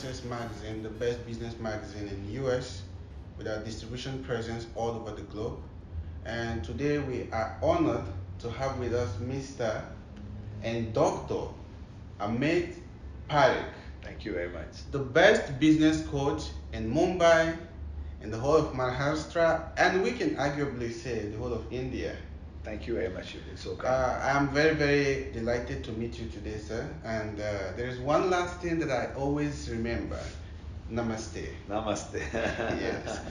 Success magazine, the best business magazine in the US, with our distribution presence all over the globe. And today we are honored to have with us Mr. and Dr. Ameet Parekh, Thank you very much. the best business coach in Mumbai, in the whole of Maharashtra, and we can arguably say the whole of India. Thank you very much. You've been so kind. I'm very, very delighted to meet you today, sir. And there is one last thing that I always remember. Namaste. Namaste. Yes.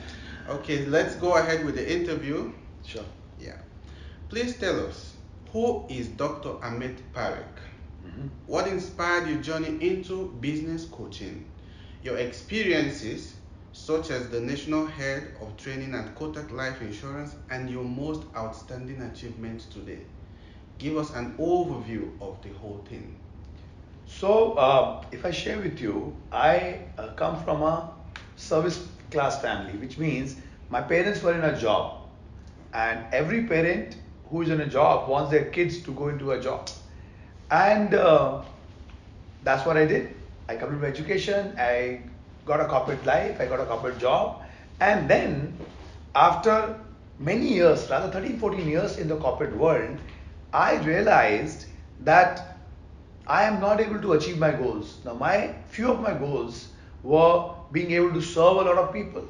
Okay, let's go ahead with the interview. Sure. Yeah. Please tell us, who is Dr. Ameet Parekh? What inspired your journey into business coaching? Your experiences, such as the national head of training at Kotak Life Insurance, and your most outstanding achievements today. Give us an overview of the whole thing. So, if I share with you, I come from a service class family, which means my parents were in a job, and every parent who is in a job wants their kids to go into a job. And that's what I did. I completed my education, I got a corporate life, I got a corporate job, and then after many years, rather 13, 14 years in the corporate world, I realized that I am not able to achieve my goals. Now, my few of my goals were being able to serve a lot of people,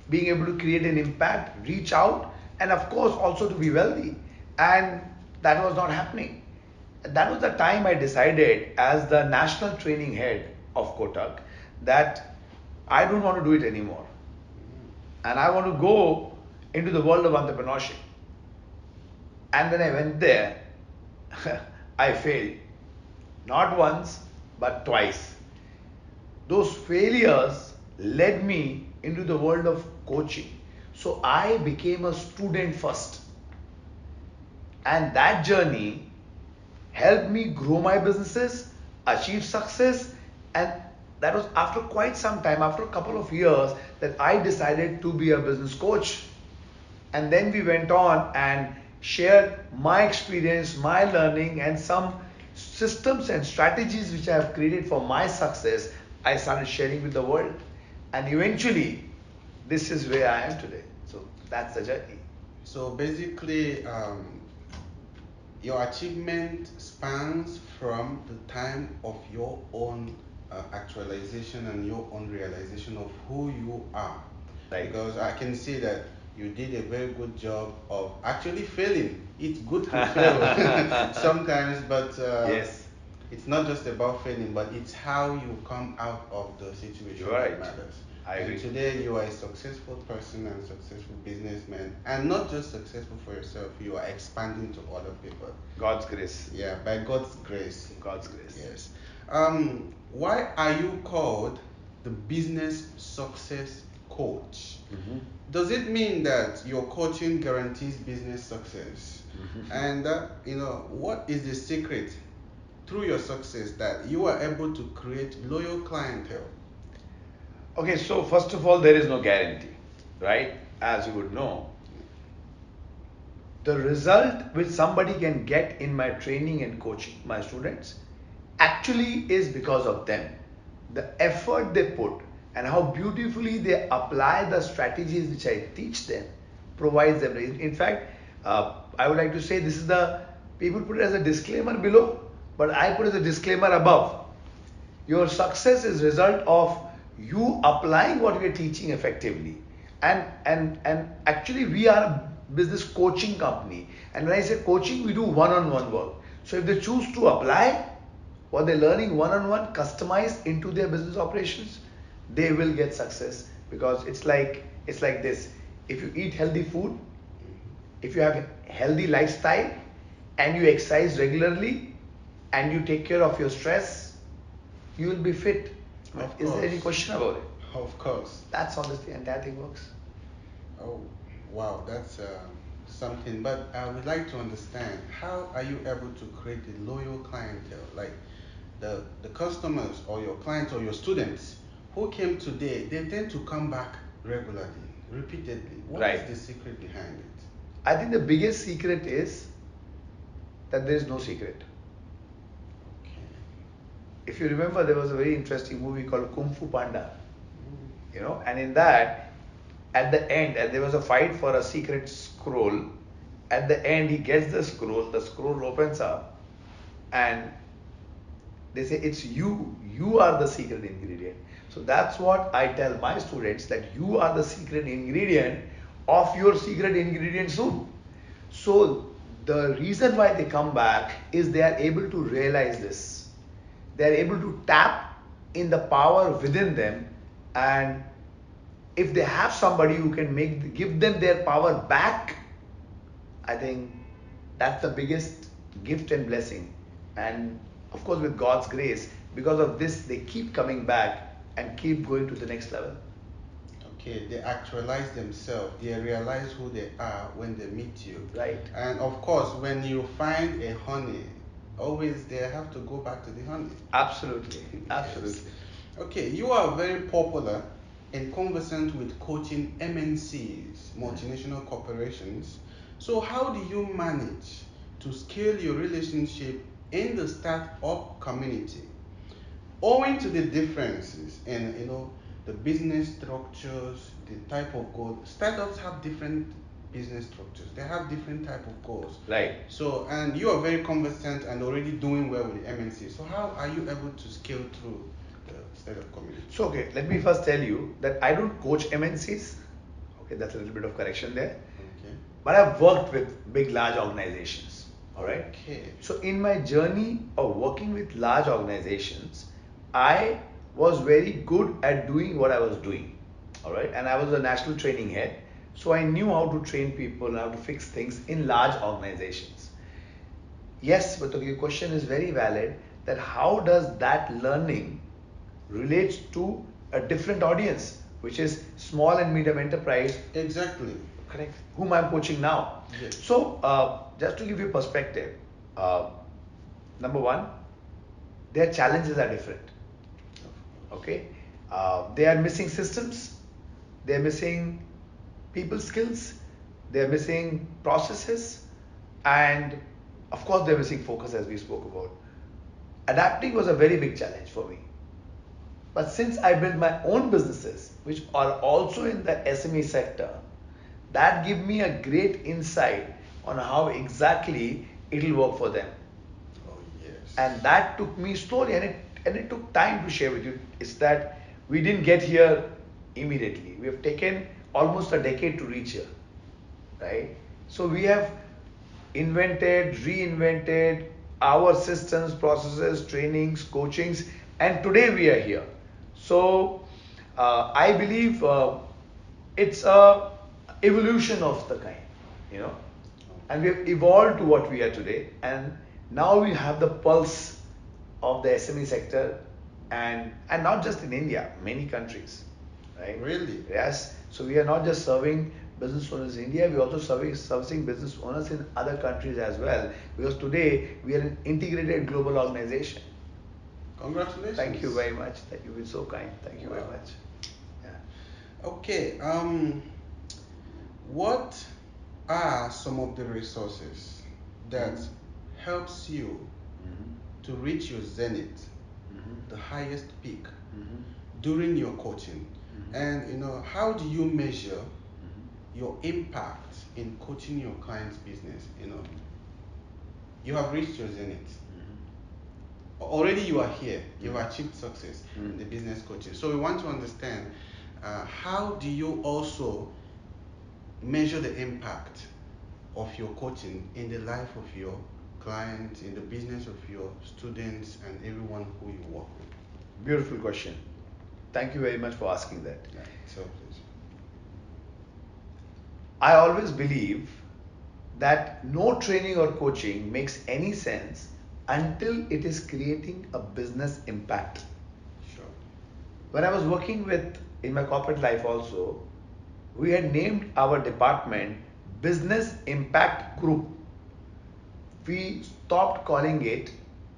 being able to create an impact, reach out, and of course also to be wealthy. And that was not happening. That was the time I decided, as the national training head of Kotak, that I don't want to do it anymore. And I want to go into the world of entrepreneurship. And when I went there, I failed. Not once, but twice. Those failures led me into the world of coaching. So I became a student first. And that journey helped me grow my businesses, achieve success, and that was after quite some time, after a couple of years, that I decided to be a business coach. And then we went on and shared my experience, my learning, and some systems and strategies which I have created for my success. I started sharing with the world. And eventually, this is where I am today. So that's the journey. So basically, your achievement spans from the time of your own actualization and your own realization of who you are. Right. Because I can see that you did a very good job of actually failing. It's good to fail sometimes, but Yes. it's not just about failing, but it's how you come out of the situation You're that right. matters. I And agree. today you are a successful person and successful businessman, and not just successful for yourself, you are expanding to other people. God's grace. Yeah, by God's grace. God's grace. Yes. Why are you called the business success coach? Does it mean that your coaching guarantees business success? And what is the secret through your success that you are able to create loyal clientele? Okay, so first of all, there is no guarantee, right? As you would know, the result which somebody can get in my training and coaching my students actually is because of them. The effort they put and how beautifully they apply the strategies which I teach them provides them. In fact, I would like to say this is the, people put it as a disclaimer below, but I put it as a disclaimer above. Your success is result of you applying what we are teaching effectively. And actually we are a business coaching company. And when I say coaching, we do one-on-one work. So if they choose to apply what they're learning one-on-one, customized into their business operations, they will get success. Because it's like this. If you eat healthy food, if you have a healthy lifestyle, and you exercise regularly, and you take care of your stress, you will be fit. Of Is there any course. question about it? Of course. That's how this entire thing works. Oh, wow, that's something. But I would like to understand, how are you able to create a loyal clientele? Like the customers or your clients or your students who came today, they tend to come back regularly, repeatedly. What is Right. the secret behind it? I think the biggest secret is that there is no secret. Okay. if you remember, there was a very interesting movie called Kung Fu Panda, and in that, at the end, and there was a fight for a secret scroll. At the end, he gets the scroll opens up, and they say it's you are the secret ingredient. So that's what I tell my students, that you are the secret ingredient of your secret ingredient soup. So the reason why they come back is they are able to realize this. They are able to tap in the power within them, and if they have somebody who can give them their power back, I think that's the biggest gift and blessing. And of course, with God's grace, because of this, they keep coming back and keep going to the next level. Okay, they actualize themselves. They realize who they are when they meet you. Right. And of course, when you find a honey, always they have to go back to the honey. Absolutely. Yes. Absolutely. Okay, you are very popular and conversant with coaching MNCs, multinational corporations. So how do you manage to scale your relationship in the startup community? Owing to the differences in the business structures, the type of goal, startups have different business structures. They have different type of goals. Right. So, and you are very conversant and already doing well with the MNC. So how are you able to scale through the startup community? So, okay, let me first tell you that I don't coach MNCs. Okay, that's a little bit of correction there. Okay. But I've worked with big, large organizations. All right. Okay. So, in my journey of working with large organizations, I was very good at doing what I was doing. All right. And I was a national training head. So, I knew how to train people and how to fix things in large organizations. Yes, but your question is very valid, that how does that learning relates to a different audience, which is small and medium enterprise. Exactly. Correct. Whom I'm coaching now. Yes. So, just to give you perspective, number one, their challenges are different. Okay. They are missing systems. They are missing people skills. They are missing processes, and of course, they are missing focus, as we spoke about. Adapting was a very big challenge for me. But since I built my own businesses, which are also in the SME sector, that give me a great insight on how exactly it will work for them. Oh yes. And that took me slowly, and it took time to share with you. It's that we didn't get here immediately. We have taken almost a decade to reach here, right? So we have invented, reinvented our systems, processes, trainings, coachings, and today we are here. So I believe it's a evolution of the kind, you know, and we have evolved to what we are today, and now we have the pulse of the SME sector, and not just in India, many countries, right? Really? Yes. So we are not just serving business owners in India, we are also servicing business owners in other countries as well, because today we are an integrated global organization. Congratulations. Thank you very much. Thank you. You've been so kind. Thank you very Wow. much. Yeah. Okay. What are some of the resources that helps you to reach your zenith, the highest peak during your coaching? And how do you measure your impact in coaching your client's business? You have reached your zenith. Already you are here. You've achieved success in the business coaching. So we want to understand, how do you also measure the impact of your coaching in the life of your clients, in the business of your students, and everyone who you work with? Beautiful question. Thank you very much for asking that. Yeah, it's a pleasure. I always believe that no training or coaching makes any sense until it is creating a business impact. Sure. When I was working in my corporate life also, we had named our department Business Impact Group. We stopped calling it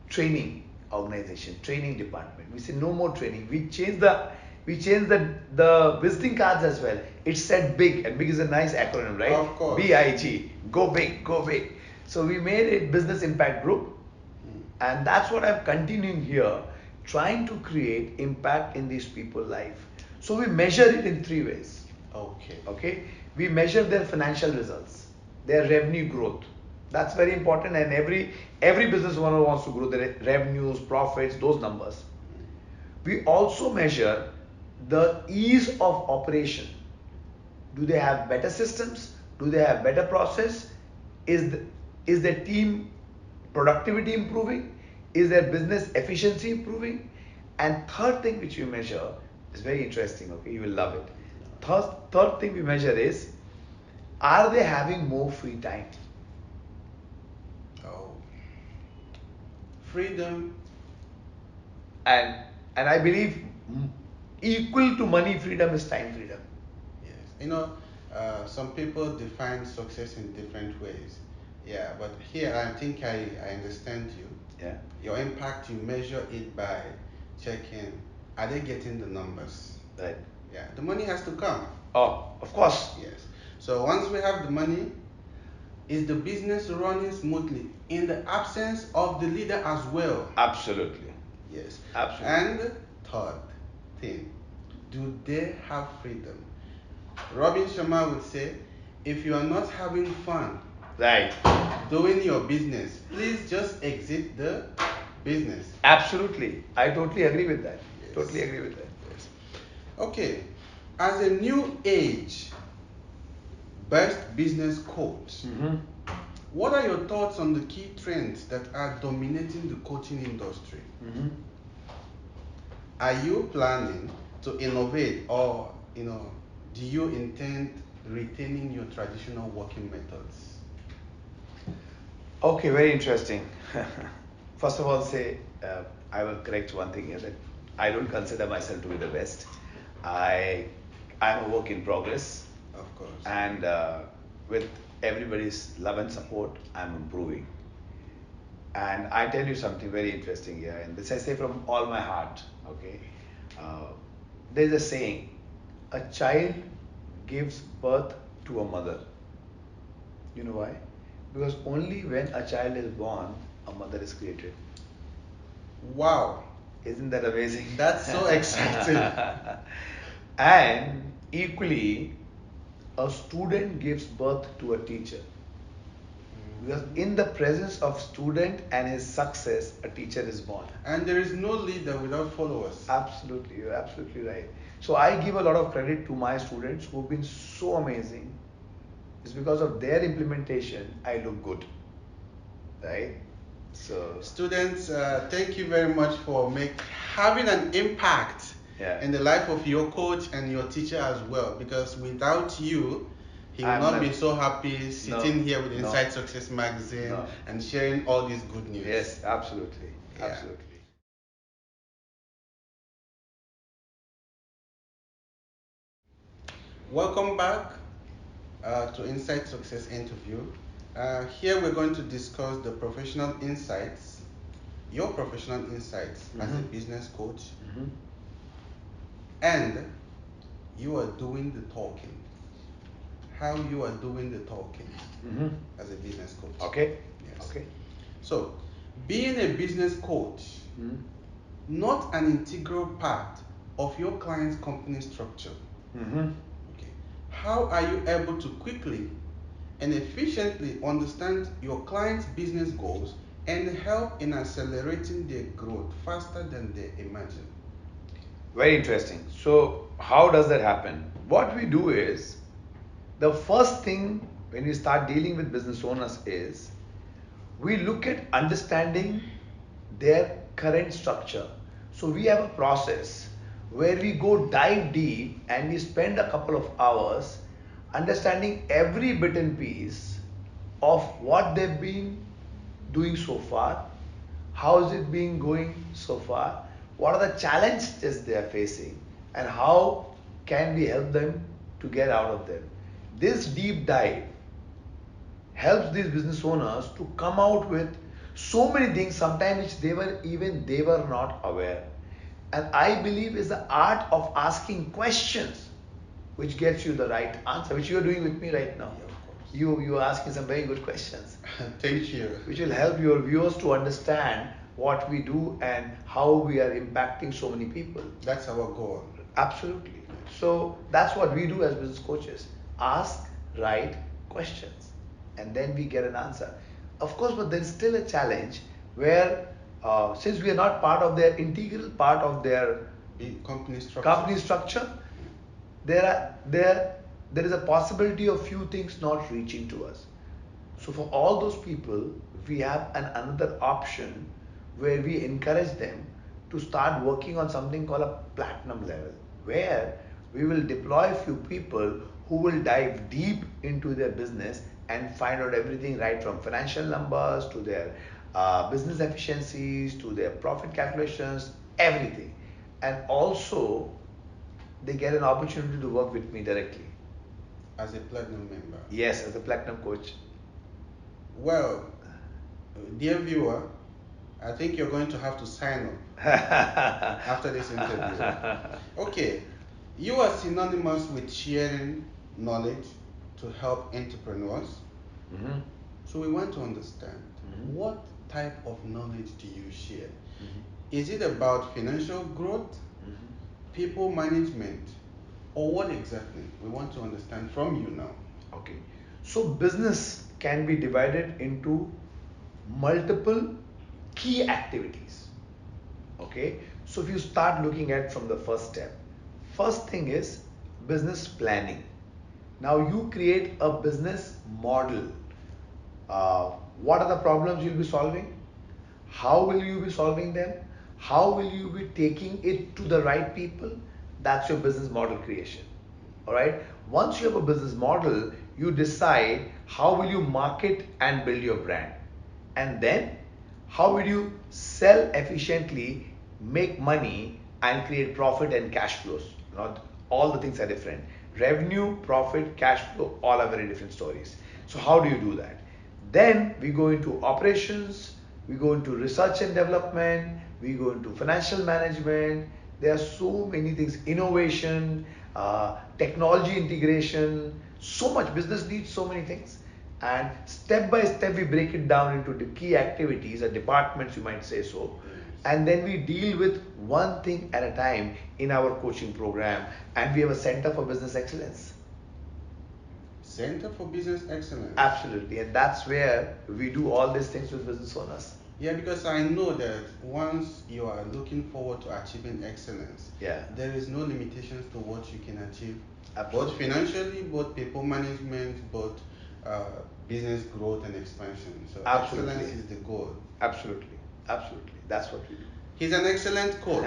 training organization, training department. We said no more training. We changed the visiting cards as well. It said big, and big is a nice acronym, right? Of course. BIG. Go big, go big. So we made it Business Impact Group, and that's what I'm continuing here, trying to create impact in these people's life. So we measure it in three ways. Okay. Okay, we measure their financial results, their revenue growth. That's very important, and every business owner wants to grow their revenues, profits, those numbers. We also measure the ease of operation. Do they have better systems? Do they have better process? Is their team productivity improving? Is their business efficiency improving? And third thing which we measure is very interesting. Okay, you will love it. Third thing we measure is, are they having more free time? Oh. Freedom. And I believe equal to money freedom is time freedom. Yes. Some people define success in different ways. Yeah, but here I think I understand you. Yeah. Your impact, you measure it by checking, are they getting the numbers? Right. Yeah, the money has to come. Oh, of course. Yes. So once we have the money, is the business running smoothly in the absence of the leader as well? Absolutely. Yes. Absolutely. And third thing, do they have freedom? Robin Sharma would say, if you are not having fun Right. doing your business, please just exit the business. Absolutely. I totally agree with that. Yes. Totally agree with that. Yes. Okay. As a new age best business coach, what are your thoughts on the key trends that are dominating the coaching industry? Are you planning to innovate, or do you intend retaining your traditional working methods? Okay, very interesting. First of all, I will correct one thing here, that I don't consider myself to be the best. I'm a work in progress, Of course. and with everybody's love and support, I'm improving. And I tell you something very interesting here, and this I say from all my heart. Okay, there's a saying: a child gives birth to a mother. You know why? Because only when a child is born, a mother is created. Wow. Isn't that amazing? That's so exciting. And equally, a student gives birth to a teacher. Because in the presence of student and his success, a teacher is born. And there is no leader without followers. Absolutely, you're absolutely right. So I give a lot of credit to my students who've been so amazing. It's because of their implementation I look good, right? So Students, thank you very much for having an impact in the life of your coach and your teacher as well. Because without you, he will not be so happy sitting here with Inside Success Magazine and sharing all this good news. Yes, absolutely, Yeah. absolutely. Welcome back to Inside Success interview. Here we're going to discuss the professional insights, your professional insights as a business coach, and you are doing the talking. How you are doing the talking as a business coach. Okay. Yes. Okay. So, being a business coach, not an integral part of your client's company structure. Okay. How are you able to quickly and efficiently understand your client's business goals and help in accelerating their growth faster than they imagine? Very interesting. So, how does that happen? What we do is, the first thing when we start dealing with business owners is, we look at understanding their current structure. So we have a process where we go dive deep and we spend a couple of hours understanding every bit and piece of what they've been doing so far, how is it been going so far, what are the challenges they are facing, and how can we help them to get out of them. This deep dive helps these business owners to come out with so many things sometimes which they were not aware. And I believe is the art of asking questions which gets you the right answer, which you are doing with me right now. Yeah, of course. You are asking some very good questions. Thank you. Which will help your viewers to understand what we do and how we are impacting so many people. That's our goal. Absolutely. So that's what we do as business coaches. Ask right questions and then we get an answer. Of course, but there's still a challenge where since we are not part of their integral part of their company structure, there is a possibility of few things not reaching to us. So for all those people, we have another option where we encourage them to start working on something called a platinum level, where we will deploy a few people who will dive deep into their business and find out everything right from financial numbers to their business efficiencies to their profit calculations, everything. And also, they get an opportunity to work with me directly. As a platinum member? Yes, as a platinum coach. Well, dear viewer, I think you're going to have to sign up after this interview. Okay, you are synonymous with sharing knowledge to help entrepreneurs. Mm-hmm. So we want to understand what type of knowledge do you share? Is it about financial growth, people management, or what exactly? We want to understand from you now. Okay. So business can be divided into multiple key activities. Okay. So if you start looking at from the first step, first thing is business planning. Now you create a business model. What are the problems you'll be solving? How will you be solving them? How will you be taking it to the right people? That's your business model creation. All right. Once you have a business model, you decide how will you market and build your brand. And then how will you sell efficiently, make money and create profit and cash flows. Not all the things are different. Revenue, profit, cash flow, all are very different stories. So how do you do that? Then we go into operations, we go into research and development, we go into financial management. There are so many things, innovation, technology integration, so much. Business needs so many things. And step by step we break it down into the key activities or departments, you might say so. And then we deal with one thing at a time in our coaching program. And we have a Center for Business Excellence. Center for Business Excellence? Absolutely. And that's where we do all these things with business owners. Yeah, because I know that once you are looking forward to achieving excellence, there is no limitations to what you can achieve. Absolutely. Both financially, both people management, both business growth and expansion. So absolutely. Excellence is the goal. Absolutely. Absolutely. That's what we do. He's an excellent coach.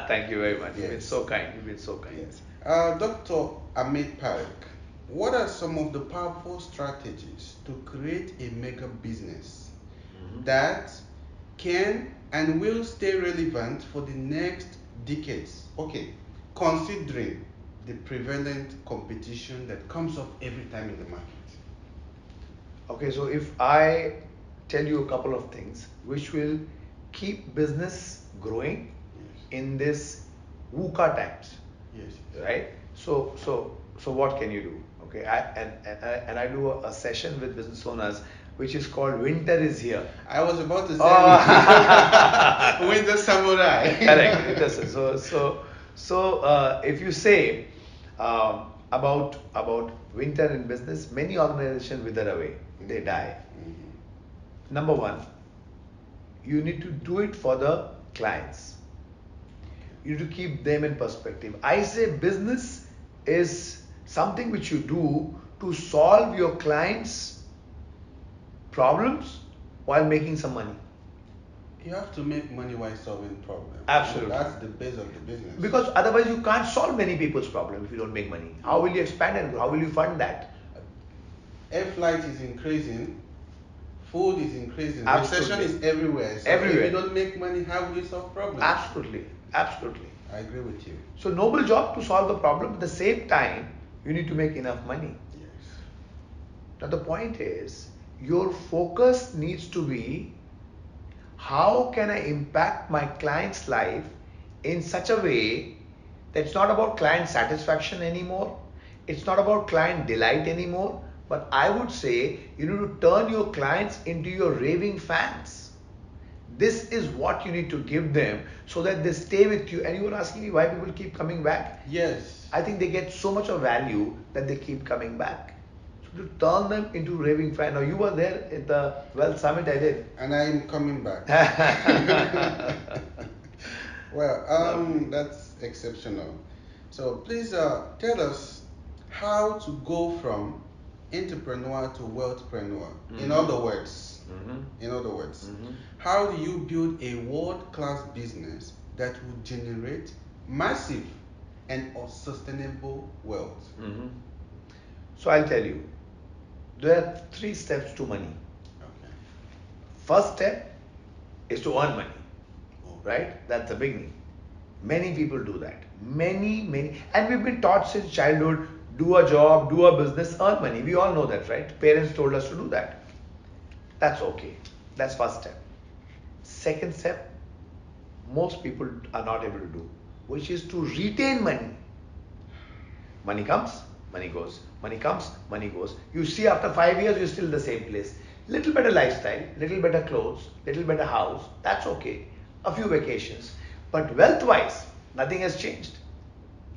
Thank you very much. Yes. You've been so kind. You've been so kind. Yes. Dr. Ameet Parekh, what are some of the powerful strategies to create a mega business that can and will stay relevant for the next decades? Okay, considering the prevalent competition that comes up every time in the market. Okay, so if I tell you a couple of things which will keep business growing in this VUCA times. Yes. Right? So what can you do? Okay, I do a session with business owners which is called Winter is Here. I was about to say Winter Samurai. Correct. So if you say about winter in business, many organizations wither away. They die. Number one, you need to do it for the clients. You need to keep them in perspective. I say business is something which you do to solve your clients' problems while making some money. You have to make money while solving problems. Absolutely. That's the base of the business. Because otherwise you can't solve many people's problems if you don't make money. How will you expand and grow? How will you fund that? Air flight is increasing, food is increasing, absolutely. Recession is everywhere. So everywhere. If you don't make money, how will you solve problems? Absolutely. Absolutely. I agree with you. So noble job to solve the problem. At the same time, you need to make enough money. Yes. Now the point is, your focus needs to be, how can I impact my client's life in such a way that it's not about client satisfaction anymore, it's not about client delight anymore, but I would say you need to turn your clients into your raving fans. This is what you need to give them so that they stay with you. And you were asking me why people keep coming back. Yes. I think they get so much of value that they keep coming back. So to turn them into raving fan. Now you were there at the Wealth Summit I did. And I'm coming back. Well, that's exceptional. So please tell us how to go from entrepreneur to wealthpreneur. In other words, how do you build a world-class business that will generate massive and sustainable wealth? So I'll tell you, there are 3 steps to money. Okay. First step is to earn money, right? That's the beginning. Many people do that. Many. And we've been taught since childhood, do a job, do a business, earn money. We all know that, right? Parents told us to do that. That's okay. That's first step. Second step, most people are not able to do, which is to retain money. Money comes, money goes. Money comes, money goes. You see, after 5 years, you're still in the same place. Little better lifestyle, little better clothes, little better house. That's okay. A few vacations. But wealth-wise, nothing has changed.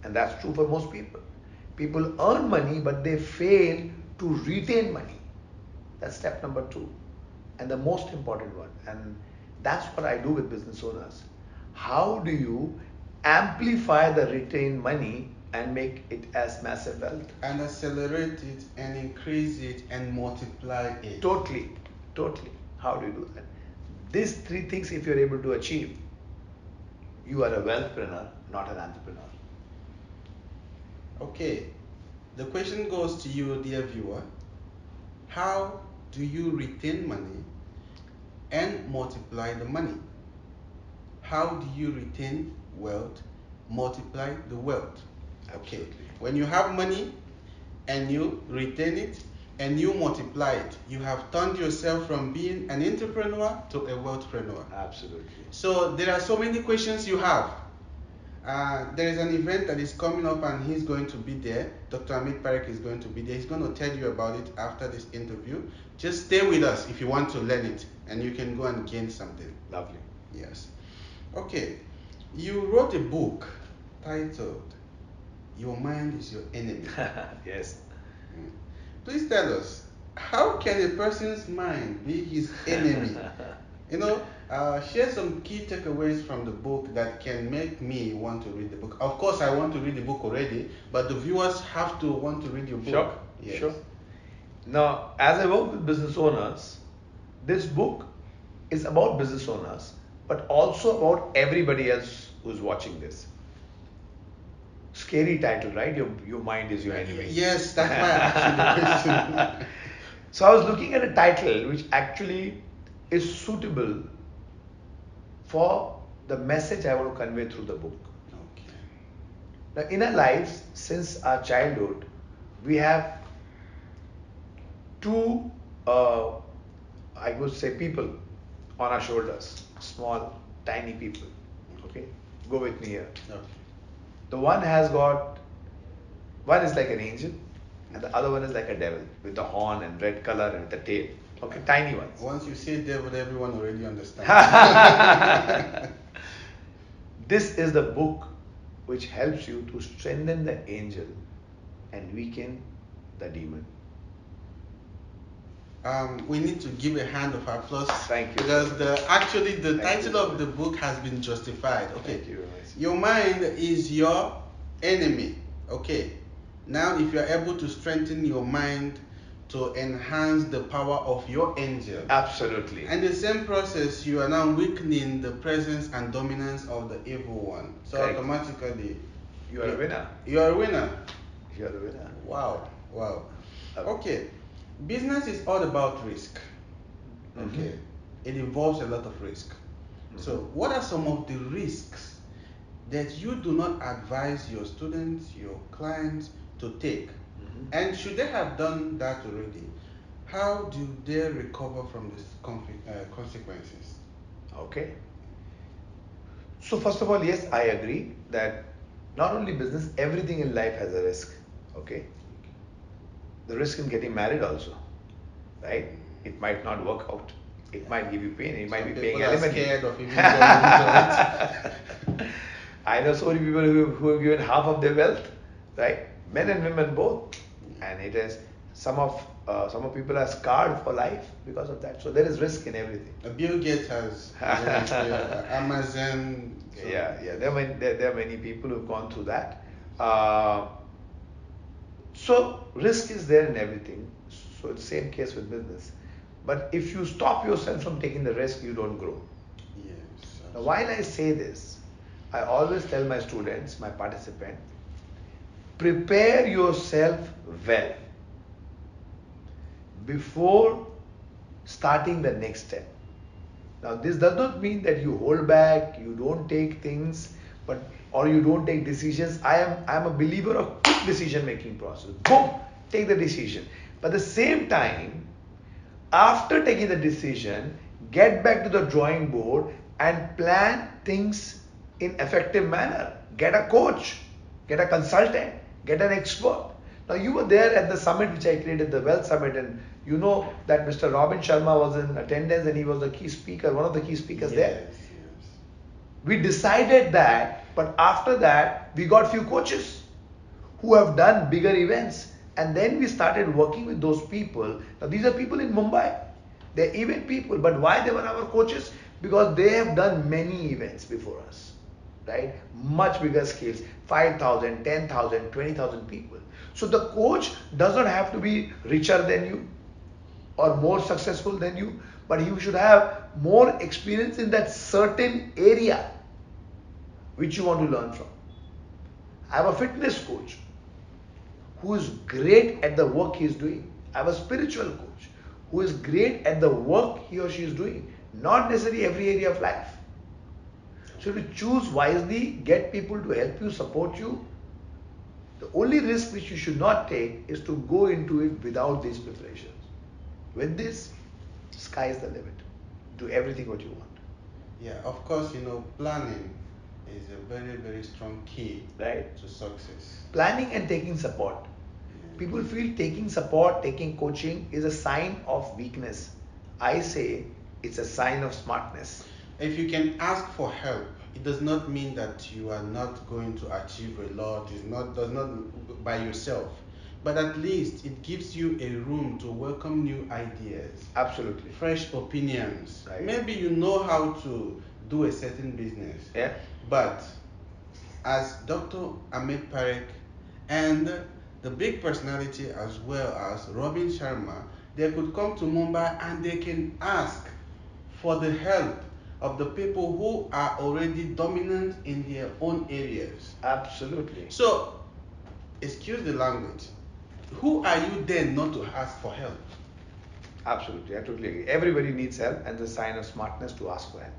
And that's true for most people. People earn money, but they fail to retain money. That's step number 2. And the most important one. And that's what I do with business owners. How do you amplify the retained money and make it as massive wealth? And accelerate it and increase it and multiply it. Totally. How do you do that? These 3 things, if you're able to achieve, you are a wealthpreneur, not an entrepreneur. Okay, the question goes to you, dear viewer. How do you retain money and multiply the money? How do you retain wealth, multiply the wealth? Okay, when you have money and you retain it and you multiply it, you have turned yourself from being an entrepreneur to a wealthpreneur. Absolutely. So there are so many questions you have. There is an event that is coming up and he's going to be there. Dr. Ameet Parekh is going to be there. He's going to tell you about it after this interview. Just stay with us if you want to learn it and you can go and gain something. Lovely. Yes. Okay. You wrote a book titled Your Mind is Your Enemy. Yes. Please tell us, how can a person's mind be his enemy? Share some key takeaways from the book that can make me want to read the book. Of course, I want to read the book already, but the viewers have to want to read your book. Sure. Yes. Sure. Now, as I work with business owners, this book is about business owners, but also about everybody else who's watching this. Scary title, right? Your mind is your enemy. Yes, that's why I asked you the question. So I was looking at a title which actually is suitable for the message I want to convey through the book. Okay. Now, in our lives, since our childhood, we have 2, I would say, people on our shoulders. Small, tiny people. Okay? Go with me here. Okay. The one is like an angel, and the other one is like a devil with the horn and red color and the tail. Okay, tiny ones. Once you say devil, everyone already understands. This is the book which helps you to strengthen the angel and weaken the demon. We need to give a hand of applause. Thank you. Because the title of the book has been justified. Okay. Thank you very much. Your mind is your enemy. Okay. Now, if you are able to strengthen your mind to enhance the power of your angel. Absolutely. And the same process, you are now weakening the presence and dominance of the evil one. So Correct. automatically, You are a winner. You are a winner. You are a winner. Wow. Okay. Business is all about risk. Okay. It involves a lot of risk. So what are some of the risks that you do not advise your students, your clients to take? And should they have done that already, how do they recover from these consequences? Okay. So first of all, yes, I agree that not only business, everything in life has a risk. Okay. The risk in getting married also, right? It might not work out. It might give you pain. It might Some be paying people are alimony. scared of even going into it. I know so many people who have given half of their wealth, right? Men and women both, and it is some of people are scarred for life because of that. So there is risk in everything. Bill Gates has Amazon. So Yeah. There are many people who've gone through that. Uh, so risk is there in everything. So it's the same case with business. But if you stop yourself from taking the risk, you don't grow. yes. Now, while I say this, I always tell my students, my participants, prepare yourself well before starting the next step. Now, this does not mean that you hold back, you don't take things, or you don't take decisions. I am a believer of quick decision making process. Boom, take the decision. But at the same time, after taking the decision, get back to the drawing board and plan things in effective manner. Get a coach, get a consultant, get an expert. Now you were there at the summit which I created, the Wealth Summit, and you know that Mr. Robin Sharma was in attendance and he was the key speaker, one of the key speakers there. Yes. We decided that, but after that we got few coaches who have done bigger events, and then we started working with those people. Now these are people in Mumbai, they're event people, but why they were our coaches? Because they have done many events before us, right? Much bigger scales, 5,000, 10,000, 20,000 people. So the coach does not have to be richer than you or more successful than you, but he should have more experience in that certain area which you want to learn from. I have a fitness coach who is great at the work he is doing. I have a spiritual coach who is great at the work he or she is doing, not necessarily every area of life. So to choose wisely, get people to help you, support you. The only risk which you should not take is to go into it without these preparations. With this, sky is the limit. Do everything what you want. Yeah, of course, planning is a very, very strong key Right. to success. Planning and taking support. People feel taking support, taking coaching is a sign of weakness. I say it's a sign of smartness. If you can ask for help, it does not mean that you are not going to achieve a lot. It's not does not by yourself, but at least it gives you a room to welcome new ideas, Absolutely. fresh opinions. Right. Maybe you know how to do a certain business, Yeah. but as Dr. Ameet Parekh and the big personality as well as Robin Sharma, they could come to Mumbai and they can ask for the help of the people who are already dominant in their own areas. Absolutely. So, excuse the language. Who are you then not to ask for help? Absolutely. I totally agree. Everybody needs help, and the sign of smartness to ask for help.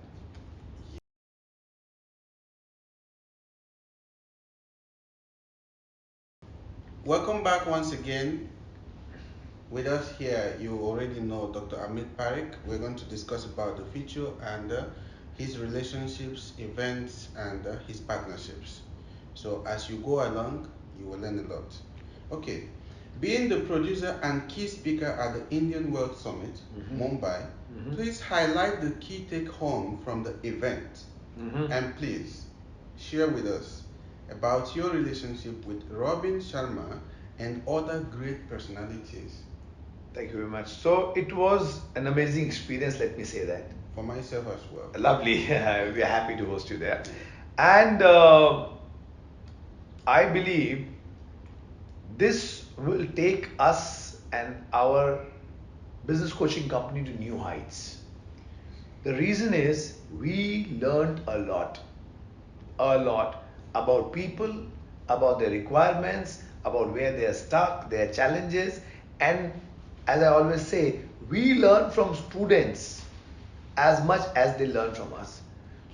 Welcome back once again. With us here, you already know Dr. Ameet Parekh. We're going to discuss about the future and his relationships, events, and his partnerships. So as you go along, you will learn a lot. Okay, being the producer and key speaker at the Indian World Summit, Mumbai, please highlight the key take home from the event. And please share with us about your relationship with Robin Sharma and other great personalities. Thank you very much. So it was an amazing experience, let me say that. For myself as well. Lovely. We are happy to host you there. And I believe this will take us and our business coaching company to new heights. The reason is we learned a lot about people, about their requirements, about where they are stuck, their challenges, and as I always say, we learn from students as much as they learn from us.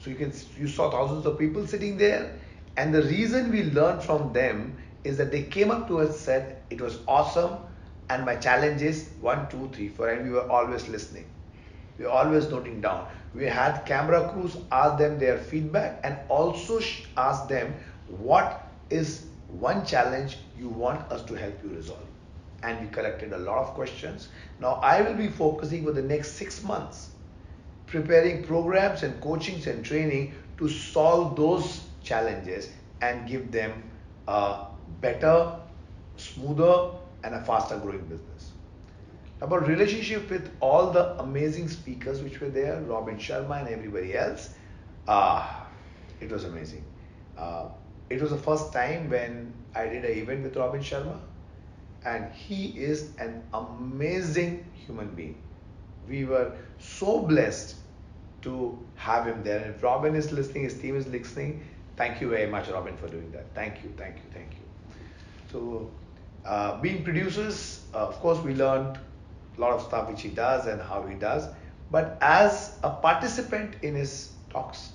So you saw thousands of people sitting there, and the reason we learned from them is that they came up to us and said it was awesome, and my challenge is 1, 2, 3, 4, and we were always listening. We were always noting down. We had camera crews ask them their feedback and also ask them what is one challenge you want us to help you resolve. And we collected a lot of questions. Now I will be focusing for the next 6 months preparing programs and coachings and training to solve those challenges and give them a better, smoother, and a faster growing business. About relationship with all the amazing speakers which were there, Robin Sharma and everybody else, ah, it was amazing. Uh, it was the first time when I did an event with Robin Sharma, and he is an amazing human being. We were so blessed to have him there. And if Robin is listening, his team is listening, thank you very much, Robin, for doing that. Thank you, thank you, thank you. So, being producers, of course, we learned a lot of stuff which he does and how he does. But as a participant in his talks,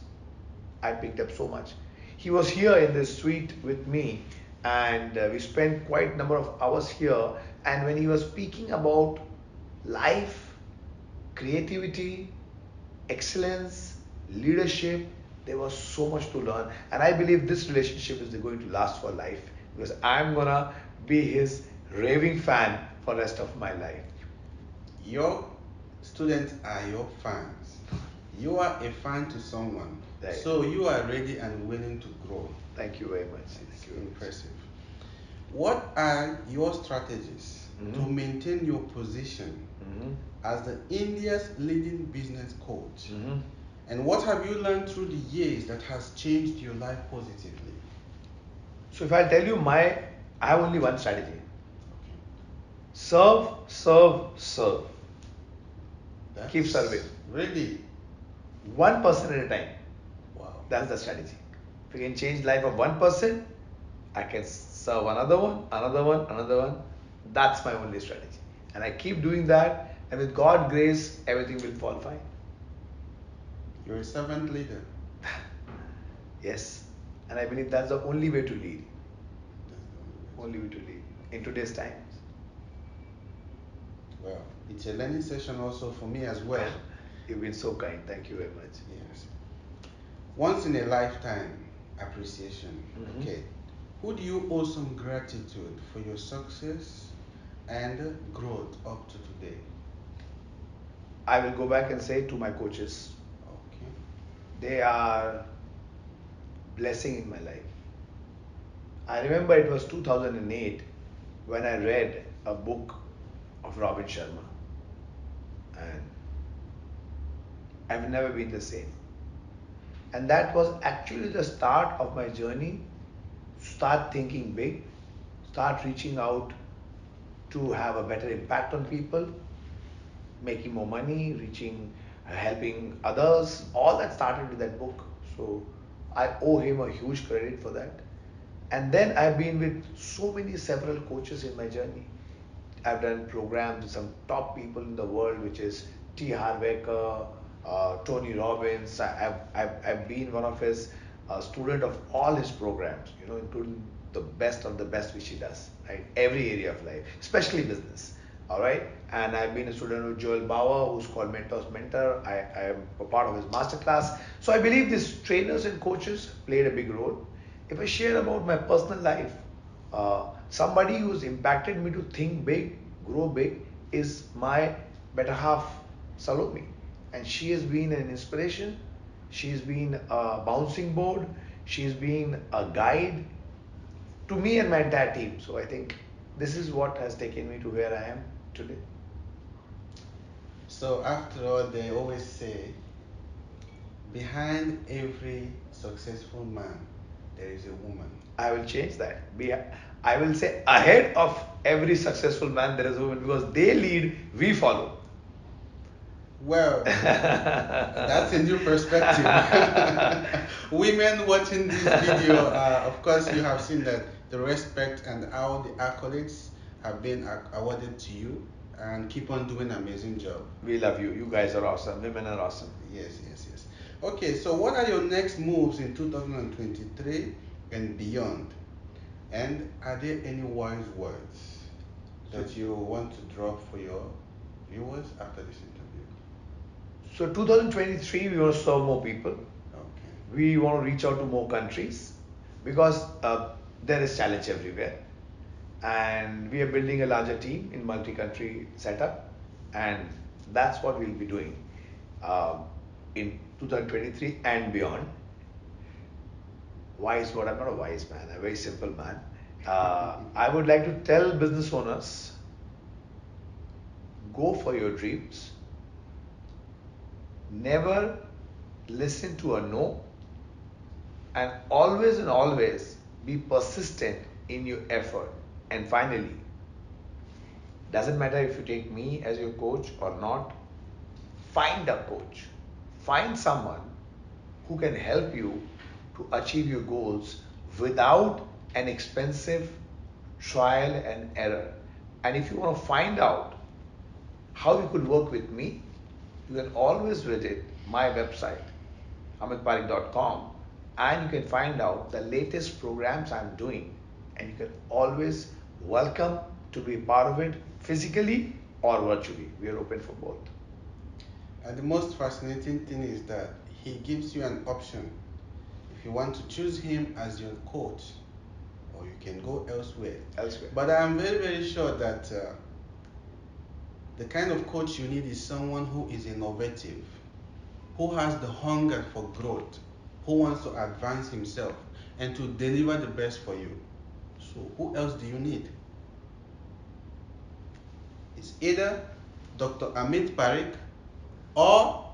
I picked up so much. He was here in this suite with me, and we spent quite a number of hours here. And when he was speaking about life, creativity, excellence, leadership, there was so much to learn. And I believe this relationship is going to last for life, because I'm gonna be his raving fan for the rest of my life. Your students are your fans. You are a fan to someone. Right. So you are ready and willing to grow. Thank you very much. It's Thank you very much. impressive. What are your strategies to Mhm. maintain your position Mhm. as the India's leading business coach? Mhm. And what have you learned through the years that has changed your life positively? So if I tell you I have only one strategy. Okay. Serve, serve, serve. Keep That's serving. really One person at a time. wow. That's the strategy. If we can change life of one person, I can serve another one, another one, another one. That's my only strategy. And I keep doing that, and with God's grace, everything will fall fine. You're a servant leader. Yes. And I believe that's the only way to lead. That's the Only way to lead in today's times. well, it's a learning session also for me as well. You've been so kind. Thank you very much. Yes. Once in a lifetime appreciation. Mhm. Okay. Who do you owe some gratitude for your success and growth up to today? I will go back and say to my coaches, Okay. they are blessing in my life. I remember it was 2008 when I read a book of Robin Sharma, and I've never been the same. And that was actually the start of my journey. Start thinking big, start reaching out to have a better impact on people, making more money, reaching, helping others. All that started with that book. So I owe him a huge credit for that. And then I've been with so many several coaches in my journey. I've done programs with some top people in the world, which is T. Harvecker, Tony Robbins. I've been one of his student of all his programs, including the best of the best which he does, right? Every area of life, especially business. All right. And I've been a student of Joel Bauer, who's called Mentor's Mentor. I am a part of his masterclass. So I believe these trainers and coaches played a big role. If I share about my personal life, somebody who's impacted me to think big, grow big, is my better half, Salome. And she has been an inspiration. She's been a bouncing board. She's been a guide to me and my entire team. So I think this is what has taken me to where I am today. So after all, they always say behind every successful man there is a woman. I will change that. I will say ahead of every successful man there is a woman, because they lead, we follow. Well, that's a new perspective. Women watching this video, of course, you have seen that the respect and all the accolades have been awarded to you, and keep on doing an amazing job. We love you. You guys are awesome. Women are awesome. Yes, yes, yes. Okay, so what are your next moves in 2023 and beyond? And are there any wise words that you want to drop for your viewers after this interview? So 2023, we want to serve more people. Okay. We want to reach out to more countries, because there is challenge everywhere. And we are building a larger team in multi-country setup, and that's what we'll be doing. in 2023 and beyond. Wise what? I'm not a wise man, I'm a very simple man. I would like to tell business owners, go for your dreams. Never listen to a no, and always be persistent in your effort. And finally, doesn't matter if you take me as your coach or not, find a coach. Find someone who can help you to achieve your goals without an expensive trial and error. And if you want to find out how you could work with me, you can always visit my website, amitparekh.com, and you can find out the latest programs I'm doing. And you can always welcome to be part of it physically or virtually. We are open for both. And the most fascinating thing is that he gives you an option. If you want to choose him as your coach, or you can go elsewhere. But I am very, very sure that the kind of coach you need is someone who is innovative, who has the hunger for growth, who wants to advance himself and to deliver the best for you. So who else do you need? It's either Dr. Ameet Parekh or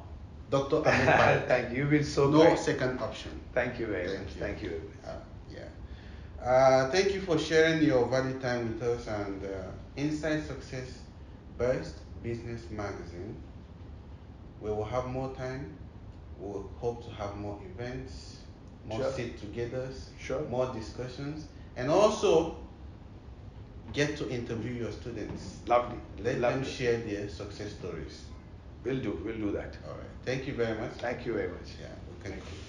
Dr. Ameet Parekh. Thank you. You've been so No great. second option. Thank you very much. Thank you very much. Thank you for sharing your valuable time with us and Inside Success Burst Business Magazine. We will have more time. We will hope to have more events, more sit-togethers, more discussions, and also get to interview your students. Lovely. Let them share their success stories. We'll do that. All right. Thank you very much. Thank you very much. Yeah, we'll connect you.